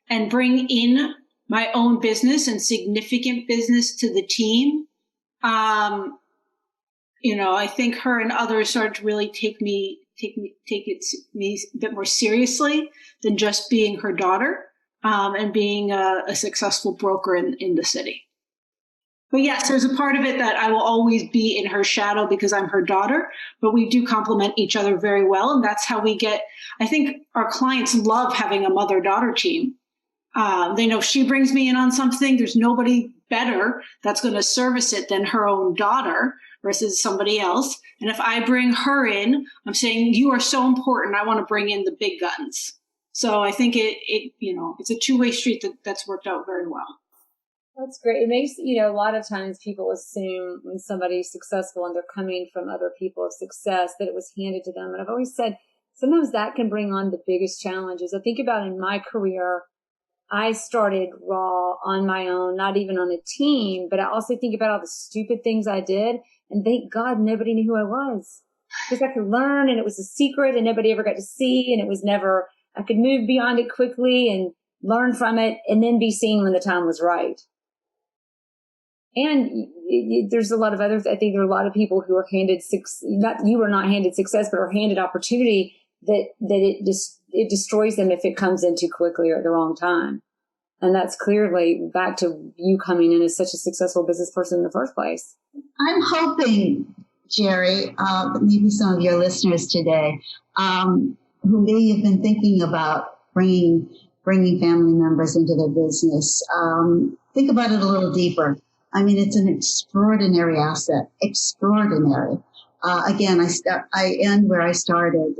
and bring in my own business and significant business to the team, I think her and others started to really take me a bit more seriously than just being her daughter, and being a successful broker in the city. But yes, there's a part of it that I will always be in her shadow because I'm her daughter, but we do complement each other very well. And that's how I think our clients love having a mother-daughter team. They know she brings me in on something. There's nobody better that's going to service it than her own daughter versus somebody else. And if I bring her in, I'm saying, you are so important. I want to bring in the big guns. So I think it's a two-way street that's worked out very well. That's great. It makes, a lot of times people assume when somebody's successful and they're coming from other people of success that it was handed to them. And I've always said sometimes that can bring on the biggest challenges. I think about in my career, I started raw on my own, not even on a team, but I also think about all the stupid things I did. And thank God nobody knew who I was, because I could learn and it was a secret and nobody ever got to see. And it was never, I could move beyond it quickly and learn from it and then be seen when the time was right. And there's a lot of others. I think there are a lot of people who are handed you are not handed success, but are handed opportunity that it destroys them if it comes in too quickly or at the wrong time. And that's clearly back to you coming in as such a successful business person in the first place. I'm hoping, Jere, maybe some of your listeners today, who may have been thinking about bringing family members into their business, think about it a little deeper. I mean, it's an extraordinary asset, extraordinary. Again, I end where I started,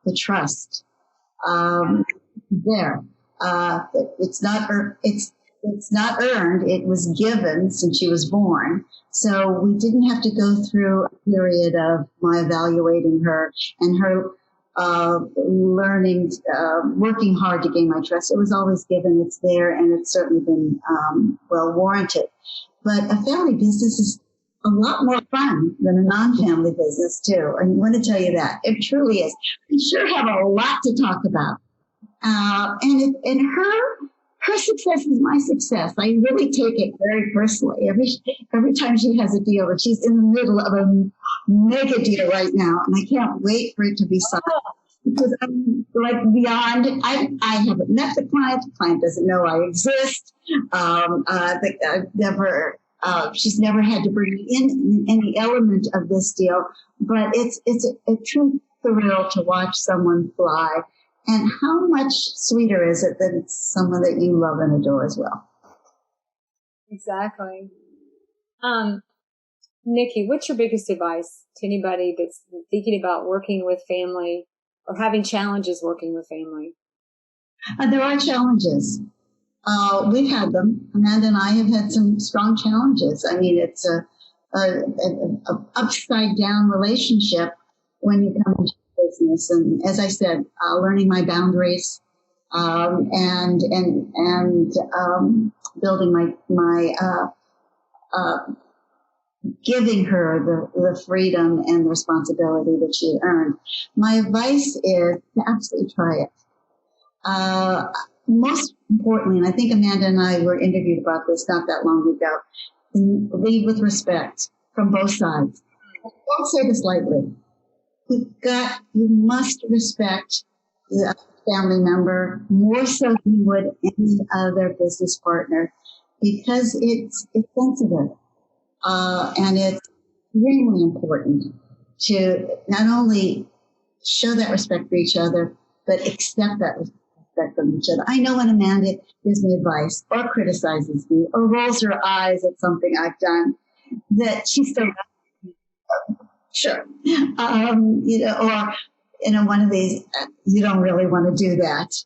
the trust. There. It's not earned. It was given since she was born. So we didn't have to go through a period of my evaluating her and her learning, working hard to gain my trust. It was always given. It's there, and it's certainly been well warranted. But a family business is a lot more fun than a non-family business, too. And I want to tell you that. It truly is. We sure have a lot to talk about. And her success is my success. I really take it very personally. Every time she has a deal, and she's in the middle of a mega deal right now, and I can't wait for it to be signed. Because I'm like beyond, I haven't met the client doesn't know I exist. She's never had to bring in any element of this deal, but it's a true thrill to watch someone fly. And how much sweeter is it that it's someone that you love and adore as well? Exactly. Nikki, what's your biggest advice to anybody that's thinking about working with family or having challenges working with family? There are challenges. We've had them. Amanda and I have had some strong challenges. I mean, it's a upside down relationship when you come into business. And as I said, learning my boundaries, and building my giving her the freedom and the responsibility that she earned. My advice is to absolutely try it. Most importantly, and I think Amanda and I were interviewed about this not that long ago, lead with respect from both sides. I don't say this lightly. You must respect the family member more so than you would any other business partner, because it's sensitive. And it's extremely important to not only show that respect for each other, but accept that respect from each other. I know when Amanda gives me advice or criticizes me or rolls her eyes at something I've done, that she's still sure. Or, one of these, you don't really want to do that.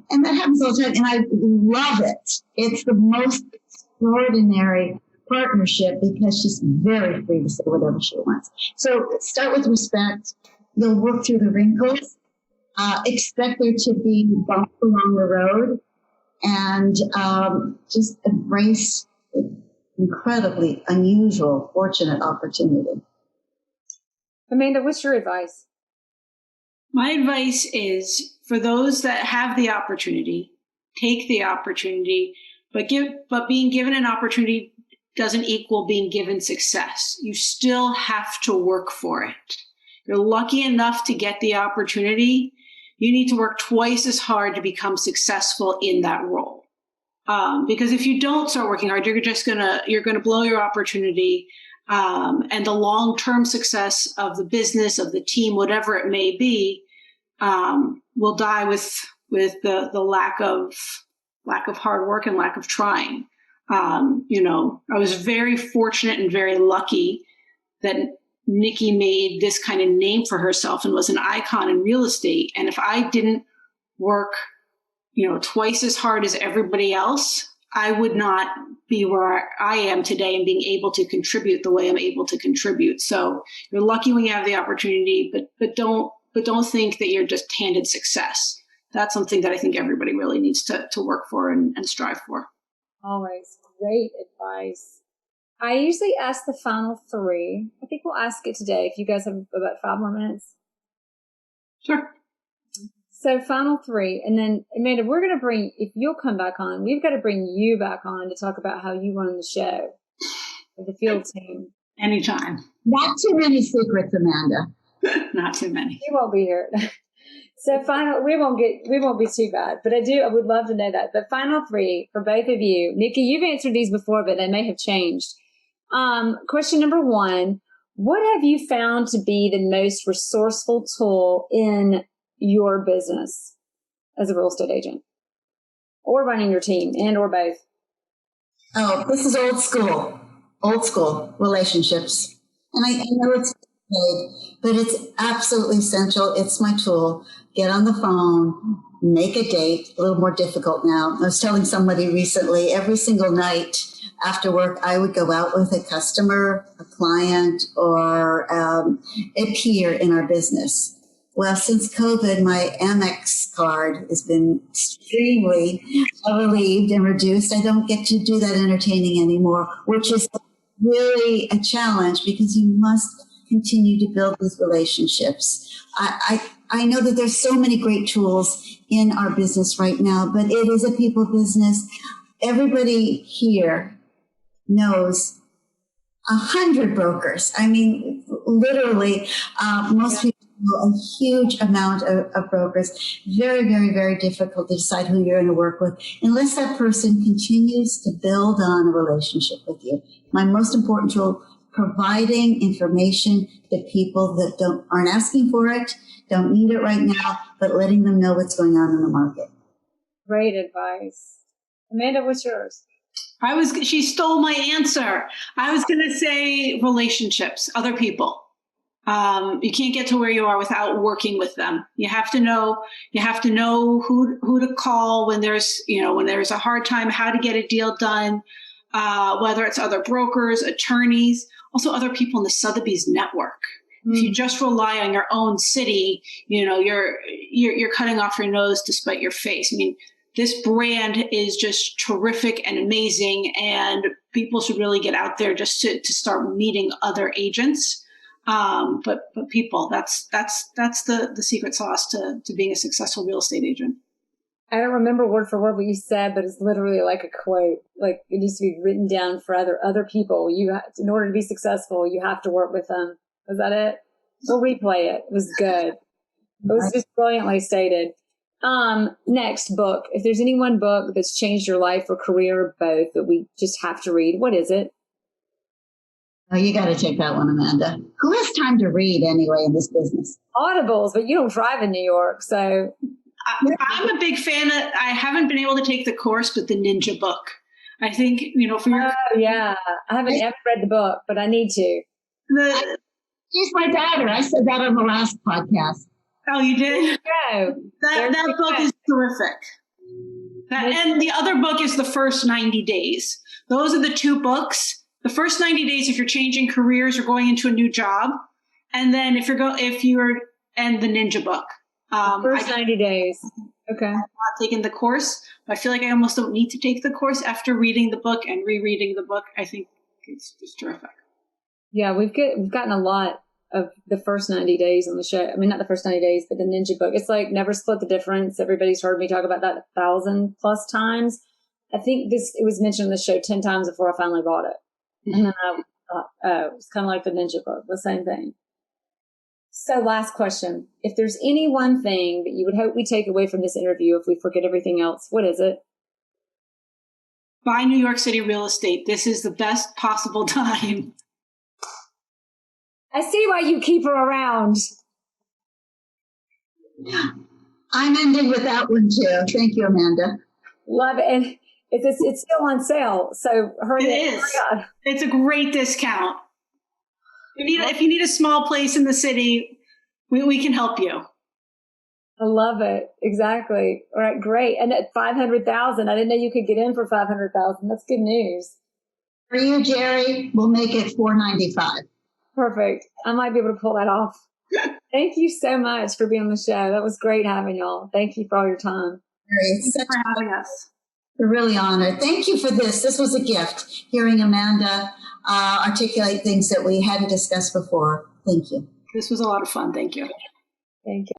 And that happens all the time. And I love it. It's the most extraordinary partnership because she's very free to say whatever she wants. So start with respect. You'll work through the wrinkles. Expect there to be bumps along the road, and just embrace the incredibly unusual, fortunate opportunity. Amanda, what's your advice? My advice is for those that have the opportunity, take the opportunity, but being given an opportunity doesn't equal being given success. You still have to work for it. You're lucky enough to get the opportunity. You need to work twice as hard to become successful in that role. Because if you don't start working hard, you're gonna blow your opportunity. And the long-term success of the business, of the team, whatever it may be, will die with the lack of hard work and lack of trying. I was very fortunate and very lucky that Nikki made this kind of name for herself and was an icon in real estate. And if I didn't work, twice as hard as everybody else, I would not be where I am today and being able to contribute the way I'm able to contribute. So you're lucky when you have the opportunity, but don't think that you're just handed success. That's something that I think everybody really needs to work for and strive for. Always great advice. I usually ask the final three. I think we'll ask it today if you guys have about 5 more minutes. Sure. So final three. And then Amanda, if you'll come back on, we've got to bring you back on to talk about how you run the show with the field team. Anytime. Not too many secrets, Amanda. Not too many. You won't be here. So final, we won't be too bad, but I would love to know that. But final three for both of you. Nikki, you've answered these before, but they may have changed. Question number 1, what have you found to be the most resourceful tool in your business as a real estate agent or running your team or both? Oh, this is old school relationships. And I know it's big, but it's absolutely essential. It's my tool. Get on the phone, make a date, a little more difficult now. I was telling somebody recently, every single night after work, I would go out with a customer, a client, or a peer in our business. Well, since COVID, my Amex card has been extremely relieved and reduced. I don't get to do that entertaining anymore, which is really a challenge because you must continue to build these relationships. I know that there's so many great tools in our business right now, but it is a people business. Everybody here knows 100 brokers. I mean, literally, most people know a huge amount of brokers. Very, very, very difficult to decide who you're going to work with unless that person continues to build on a relationship with you. My most important tool, providing information to people that aren't asking for it, don't need it right now, but letting them know what's going on in the market. Great advice. Amanda, what's yours? She stole my answer. I was going to say relationships, other people. You can't get to where you are without working with them. You have to know who to call when there's a hard time, how to get a deal done, whether it's other brokers, attorneys, also other people in the Sotheby's network. If you just rely on your own city, you're cutting off your nose to spite your face. I mean, this brand is just terrific and amazing, and people should really get out there just to start meeting other agents. But people, that's the secret sauce to being a successful real estate agent. I don't remember word for word what you said, but it's literally like a quote. Like it needs to be written down for other people. In order to be successful, you have to work with them. Was that it? We'll replay it. It was good. It was just brilliantly stated. Next book. If there's any one book that's changed your life or career or both that we just have to read, what is it? Oh, you got to take that one, Amanda. Who has time to read anyway in this business? Audibles, but you don't drive in New York, so. I'm a big fan of, I haven't been able to take the course, but the Ninja book. I think, for your. Oh, yeah. I haven't ever read the book, but I need to. She's my daughter. I said that on the last podcast. Oh, you did? Yeah. That book is terrific. And the other book is The First 90 Days. Those are the two books the first 90 days if you're changing careers or going into a new job, and then if you're and the Ninja book. First 90 days. Okay. I've not taken the course. But I feel like I almost don't need to take the course after reading the book and rereading the book. I think it's just terrific. Yeah, we've gotten a lot of the first 90 days on the show. I mean, not the first 90 days, but the Ninja book. It's like Never Split the Difference. Everybody's heard me talk about that 1,000+ times. I think it was mentioned in the show 10 times before I finally bought it. And then I thought, oh, it's kind of like the Ninja book, the same thing. So last question. If there's any one thing that you would hope we take away from this interview, if we forget everything else, what is it? Buy New York City real estate. This is the best possible time. I see why you keep her around. I'm ending with that one too. Thank you, Amanda. Love it. And it's still on sale. So hurry. It is. It's a great discount. If you need a small place in the city, we can help you. I love it. Exactly. All right, great. And at 500,000, I didn't know you could get in for 500,000. That's good news. For you, Jerry, we'll make it $495. Perfect. I might be able to pull that off. Thank you so much for being on the show. That was great having y'all. Thank you for all your time. Thanks for having us. We're really honored. Thank you for this. This was a gift, hearing Amanda articulate things that we hadn't discussed before. Thank you. This was a lot of fun. Thank you. Thank you.